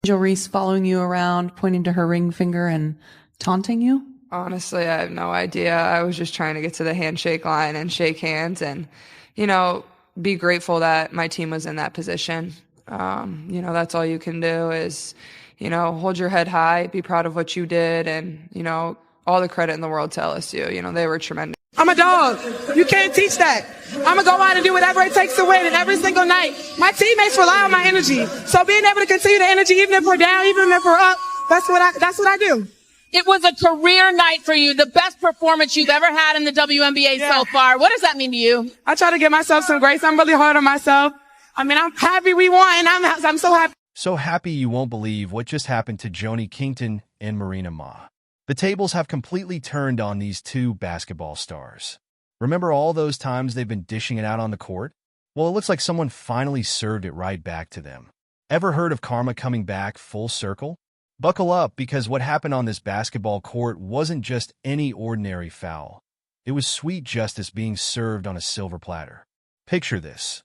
Angel Reese following you around, pointing to her ring finger and taunting you? Honestly, I have no idea. I was just trying to get to the handshake line and shake hands and, you know, be grateful that my team was in that position. That's all you can do is, hold your head high, be proud of what you did, and, all the credit in the world to LSU. They were tremendous. I'm a dog. You can't teach that. I'm going to go out and do whatever it takes to win. And every single night, my teammates rely on my energy. So being able to continue the energy, even if we're down, even if we're up, that's what I do. It was a career night for you, the best performance you've ever had in the WNBA so far. What does that mean to you? I try to give myself some grace. I'm really hard on myself. I'm happy we won, and I'm so happy. So happy you won't believe what just happened to Joni Kington and Marina Mabrey. The tables have completely turned on these two basketball stars. Remember all those times they've been dishing it out on the court? Well, it looks like someone finally served it right back to them. Ever heard of karma coming back full circle? Buckle up, because what happened on this basketball court wasn't just any ordinary foul. It was sweet justice being served on a silver platter. Picture this.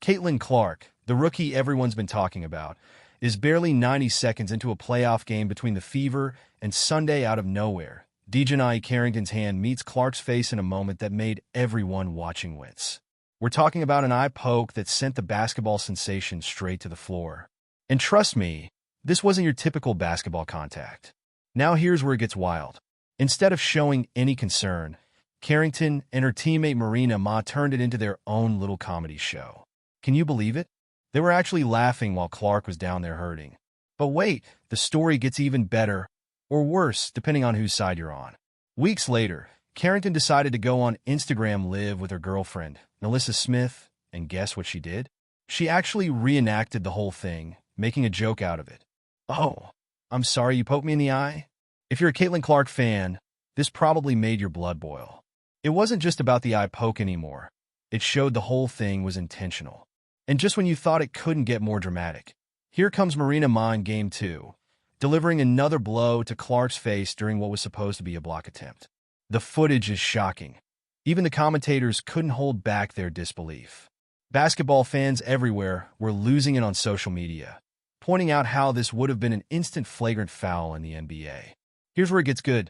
Caitlin Clark, the rookie everyone's been talking about, is barely 90 seconds into a playoff game between the Fever and Sunday. Out of nowhere, Dejanai Carrington's hand meets Clark's face in a moment that made everyone watching wince. We're talking about an eye poke that sent the basketball sensation straight to the floor. And trust me, this wasn't your typical basketball contact. Now here's where it gets wild. Instead of showing any concern, Carrington and her teammate Marina Mabrey turned it into their own little comedy show. Can you believe it? They were actually laughing while Clark was down there hurting. But wait, the story gets even better, or worse, depending on whose side you're on. Weeks later, Carrington decided to go on Instagram Live with her girlfriend, Nalissa Smith, and guess what she did? She actually reenacted the whole thing, making a joke out of it. Oh, I'm sorry you poked me in the eye? If you're a Caitlin Clark fan, this probably made your blood boil. It wasn't just about the eye poke anymore. It showed the whole thing was intentional. And just when you thought it couldn't get more dramatic, here comes Marina Mabrey in Game 2, delivering another blow to Clark's face during what was supposed to be a block attempt. The footage is shocking. Even the commentators couldn't hold back their disbelief. Basketball fans everywhere were losing it on social media, pointing out how this would have been an instant flagrant foul in the NBA. Here's where it gets good.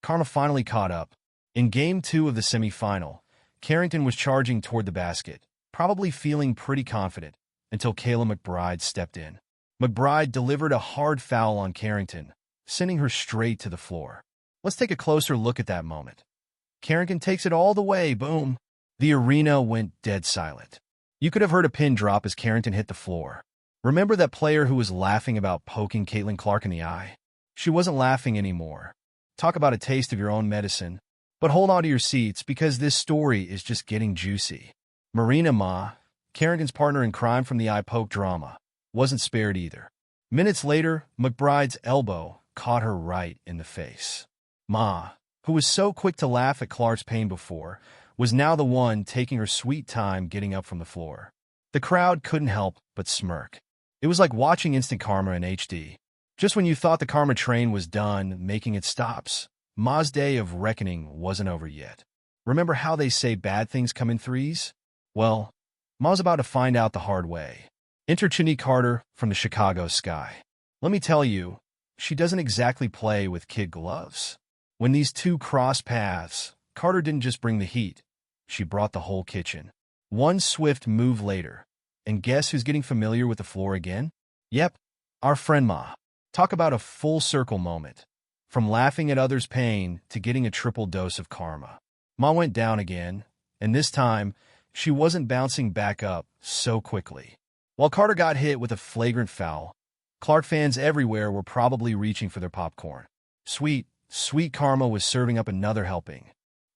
Karma finally caught up. In Game 2 of the semifinal, Carrington was charging toward the basket, probably feeling pretty confident, until Kayla McBride stepped in. McBride delivered a hard foul on Carrington, sending her straight to the floor. Let's take a closer look at that moment. Carrington takes it all the way, boom. The arena went dead silent. You could have heard a pin drop as Carrington hit the floor. Remember that player who was laughing about poking Caitlin Clark in the eye? She wasn't laughing anymore. Talk about a taste of your own medicine. But hold on to your seats, because this story is just getting juicy. Marina Mabrey, Carrington's partner in crime from the eye poke drama, wasn't spared either. Minutes later, McBride's elbow caught her right in the face. Mabrey, who was so quick to laugh at Clark's pain before, was now the one taking her sweet time getting up from the floor. The crowd couldn't help but smirk. It was like watching instant karma in HD. Just when you thought the karma train was done making its stops, Ma's day of reckoning wasn't over yet. Remember how they say bad things come in threes? Well, Ma's about to find out the hard way. Enter Chinny Carter from the Chicago Sky. Let me tell you, she doesn't exactly play with kid gloves. When these two crossed paths, Carter didn't just bring the heat. She brought the whole kitchen. One swift move later, and guess who's getting familiar with the floor again? Yep, our friend Ma. Talk about a full circle moment. From laughing at others' pain to getting a triple dose of karma. Ma went down again, and this time, she wasn't bouncing back up so quickly. While Carter got hit with a flagrant foul, Clark fans everywhere were probably reaching for their popcorn. Sweet, sweet karma was serving up another helping.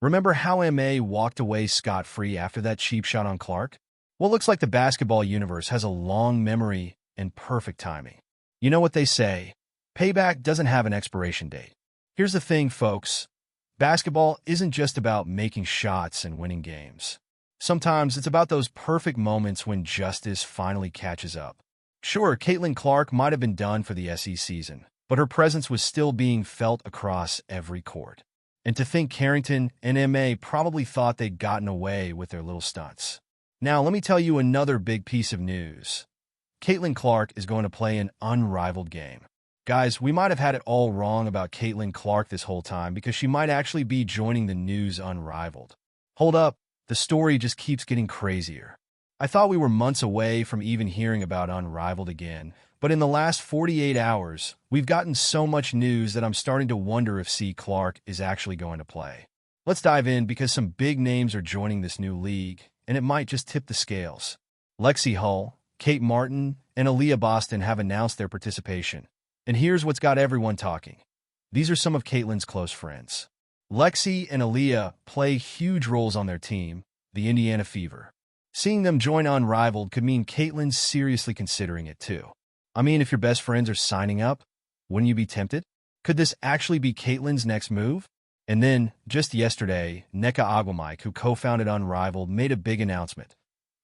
Remember how MA walked away scot-free after that cheap shot on Clark? Well, looks like the basketball universe has a long memory and perfect timing. You know what they say, payback doesn't have an expiration date. Here's the thing, folks. Basketball isn't just about making shots and winning games. Sometimes it's about those perfect moments when justice finally catches up. Sure, Caitlin Clark might have been done for the SE season, but her presence was still being felt across every court. And to think Carrington and MA probably thought they'd gotten away with their little stunts. Now, let me tell you another big piece of news. Caitlin Clark is going to play an unrivaled game. Guys, we might have had it all wrong about Caitlin Clark this whole time because she might actually be joining the news unrivaled. Hold up, the story just keeps getting crazier. I thought we were months away from even hearing about Unrivaled again, but in the last 48 hours, we've gotten so much news that I'm starting to wonder if C. Clark is actually going to play. Let's dive in because some big names are joining this new league, and it might just tip the scales. Lexi Hull, Kate Martin, and Aaliyah Boston have announced their participation. And here's what's got everyone talking. These are some of Caitlin's close friends. Lexi and Aaliyah play huge roles on their team, the Indiana Fever. Seeing them join Unrivaled could mean Caitlin's seriously considering it too. I mean, if your best friends are signing up, wouldn't you be tempted? Could this actually be Caitlin's next move? And then, just yesterday, Nneka Ogwumike, who co-founded Unrivaled, made a big announcement.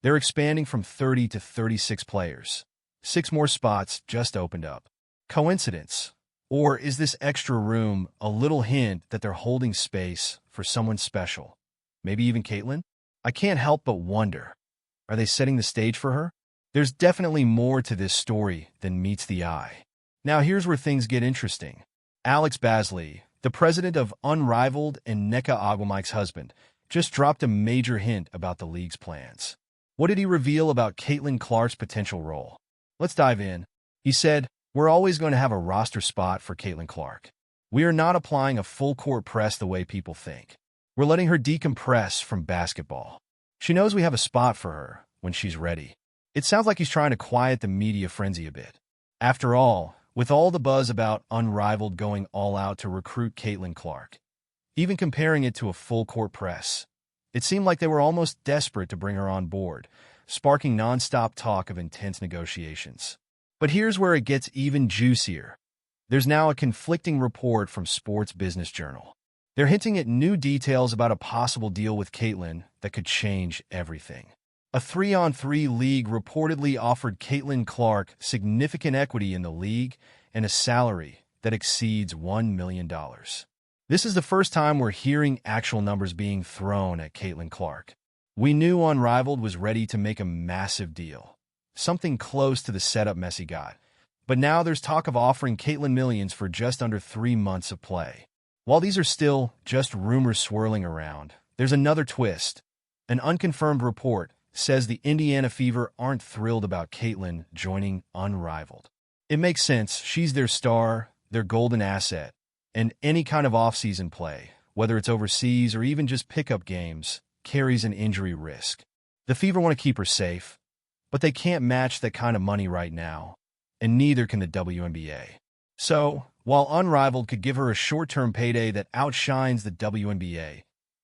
They're expanding from 30 to 36 players. 6 more spots just opened up. Coincidence? Or is this extra room a little hint that they're holding space for someone special? Maybe even Caitlin? I can't help but wonder. Are they setting the stage for her? There's definitely more to this story than meets the eye. Now here's where things get interesting. Alex Basley, the president of Unrivaled and Nneka Ogwumike's husband, just dropped a major hint about the league's plans. What did he reveal about Caitlin Clark's potential role? Let's dive in. He said, "We're always going to have a roster spot for Caitlin Clark. We are not applying a full-court press the way people think. We're letting her decompress from basketball. She knows we have a spot for her when she's ready." It sounds like he's trying to quiet the media frenzy a bit. After all, with all the buzz about Unrivaled going all out to recruit Caitlin Clark, even comparing it to a full-court press, it seemed like they were almost desperate to bring her on board, sparking nonstop talk of intense negotiations. But here's where it gets even juicier. There's now a conflicting report from Sports Business Journal. They're hinting at new details about a possible deal with Caitlin that could change everything. A 3-on-3 league reportedly offered Caitlin Clark significant equity in the league and a salary that exceeds $1 million. This is the first time we're hearing actual numbers being thrown at Caitlin Clark. We knew Unrivaled was ready to make a massive deal, something close to the setup Messi got. But now there's talk of offering Caitlin millions for just under 3 months of play. While these are still just rumors swirling around, there's another twist. An unconfirmed report says the Indiana Fever aren't thrilled about Caitlin joining Unrivaled. It makes sense. She's their star, their golden asset, and any kind of off-season play, whether it's overseas or even just pickup games, carries an injury risk. The Fever want to keep her safe, but they can't match that kind of money right now, and neither can the WNBA. So, while Unrivaled could give her a short-term payday that outshines the WNBA,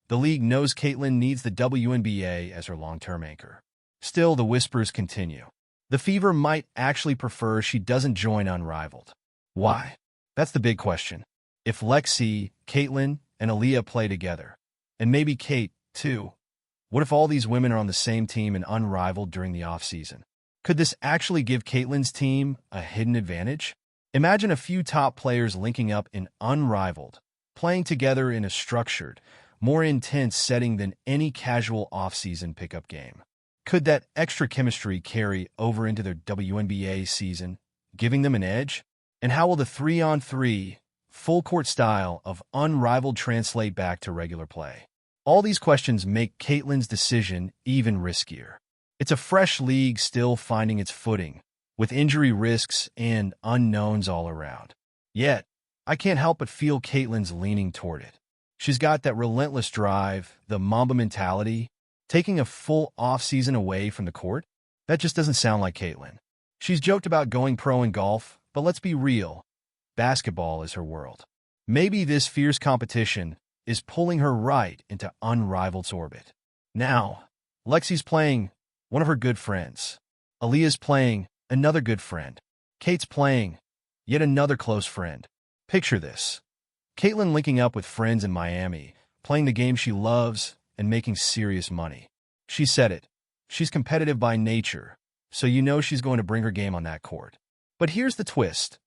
the league knows Caitlin needs the WNBA as her long-term anchor. Still, the whispers continue. The Fever might actually prefer she doesn't join Unrivaled. Why? That's the big question. If Lexi, Caitlin, and Aaliyah play together, and maybe Kate, too, what if all these women are on the same team in Unrivaled during the off-season? Could this actually give Caitlin's team a hidden advantage? Imagine a few top players linking up in Unrivaled, playing together in a structured, more intense setting than any casual off-season pickup game. Could that extra chemistry carry over into their WNBA season, giving them an edge? And how will the 3-on-3, full-court style of Unrivaled translate back to regular play? All these questions make Caitlin's decision even riskier. It's a fresh league still finding its footing, with injury risks and unknowns all around. Yet, I can't help but feel Caitlin's leaning toward it. She's got that relentless drive, the Mamba mentality. Taking a full off-season away from the court? That just doesn't sound like Caitlin. She's joked about going pro in golf, but let's be real. Basketball is her world. Maybe this fierce competition is pulling her right into Unrivaled's orbit. Now, Lexi's playing one of her good friends. Aaliyah's playing another good friend. Kate's playing yet another close friend. Picture this. Caitlin linking up with friends in Miami, playing the game she loves, and making serious money. She said it. She's competitive by nature, so you know she's going to bring her game on that court. But here's the twist.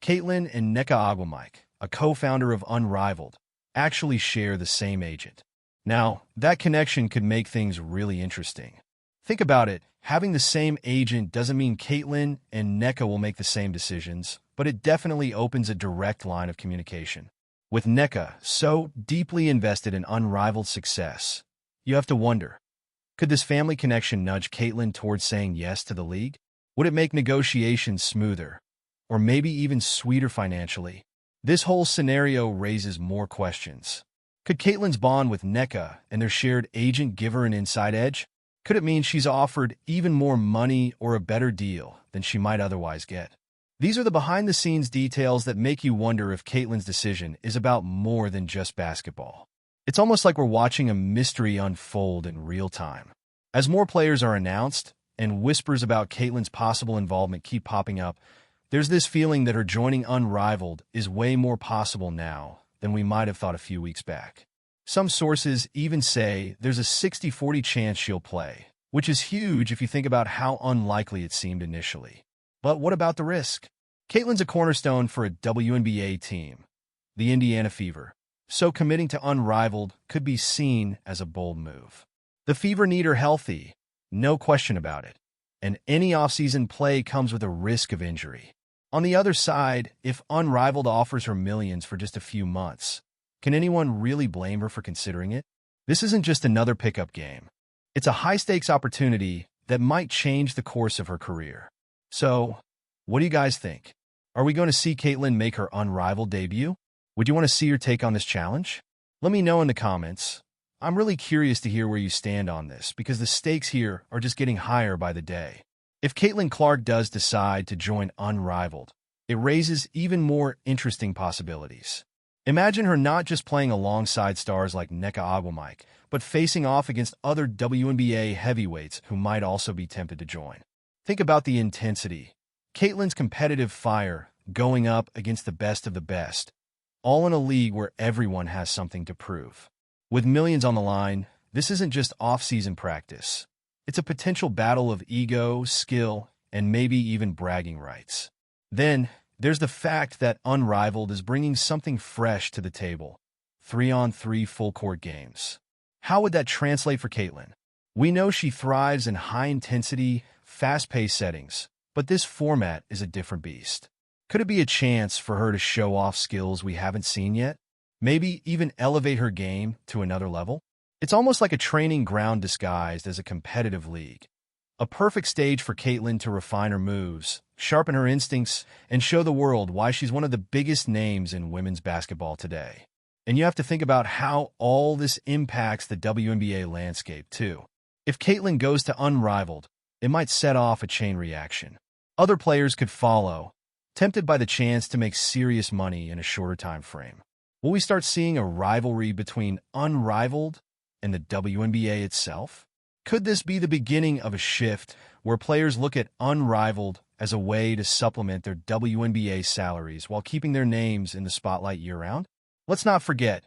Caitlin and Nneka Ogwumike, a co-founder of Unrivaled, actually share the same agent. Now, that connection could make things really interesting. Think about it. Having the same agent doesn't mean Caitlyn and Nneka will make the same decisions, but it definitely opens a direct line of communication. With Nneka so deeply invested in unrivaled success, you have to wonder, could this family connection nudge Caitlyn towards saying yes to the league? Would it make negotiations smoother, or maybe even sweeter financially? This whole scenario raises more questions. Could Caitlyn's bond with Nneka and their shared agent give her an inside edge? Could it mean she's offered even more money or a better deal than she might otherwise get? These are the behind-the-scenes details that make you wonder if Caitlyn's decision is about more than just basketball. It's almost like we're watching a mystery unfold in real time. As more players are announced and whispers about Caitlyn's possible involvement keep popping up, there's this feeling that her joining Unrivaled is way more possible now than we might have thought a few weeks back. Some sources even say there's a 60-40 chance she'll play, which is huge if you think about how unlikely it seemed initially. But what about the risk? Caitlyn's a cornerstone for a WNBA team, the Indiana Fever, so committing to Unrivaled could be seen as a bold move. The Fever need her healthy, no question about it, and any offseason play comes with a risk of injury. On the other side, if Unrivaled offers her millions for just a few months, can anyone really blame her for considering it? This isn't just another pickup game. It's a high-stakes opportunity that might change the course of her career. So, what do you guys think? Are we going to see Caitlyn make her Unrivaled debut? Would you want to see her take on this challenge? Let me know in the comments. I'm really curious to hear where you stand on this because the stakes here are just getting higher by the day. If Caitlyn Clark does decide to join Unrivaled, it raises even more interesting possibilities. Imagine her not just playing alongside stars like Nneka Ogwumike, but facing off against other WNBA heavyweights who might also be tempted to join. Think about the intensity. Caitlyn's competitive fire going up against the best of the best, all in a league where everyone has something to prove. With millions on the line, this isn't just off-season practice. It's a potential battle of ego, skill, and maybe even bragging rights. Then, there's the fact that Unrivaled is bringing something fresh to the table, 3-on-3 full-court games. How would that translate for Caitlyn? We know she thrives in high-intensity, fast-paced settings, but this format is a different beast. Could it be a chance for her to show off skills we haven't seen yet? Maybe even elevate her game to another level? It's almost like a training ground disguised as a competitive league. A perfect stage for Caitlyn to refine her moves, sharpen her instincts, and show the world why she's one of the biggest names in women's basketball today. And you have to think about how all this impacts the WNBA landscape, too. If Caitlyn goes to Unrivaled, it might set off a chain reaction. Other players could follow, tempted by the chance to make serious money in a shorter time frame. Will we start seeing a rivalry between Unrivaled and the WNBA itself? Could this be the beginning of a shift where players look at Unrivaled as a way to supplement their WNBA salaries while keeping their names in the spotlight year-round? Let's not forget,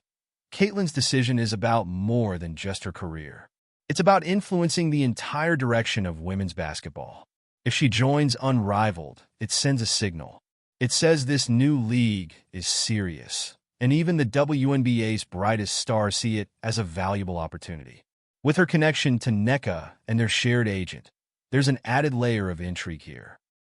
Caitlyn's decision is about more than just her career. It's about influencing the entire direction of women's basketball. If she joins Unrivaled, it sends a signal. It says this new league is serious, and even the WNBA's brightest stars see it as a valuable opportunity. With her connection to Nneka and their shared agent, there's an added layer of intrigue here.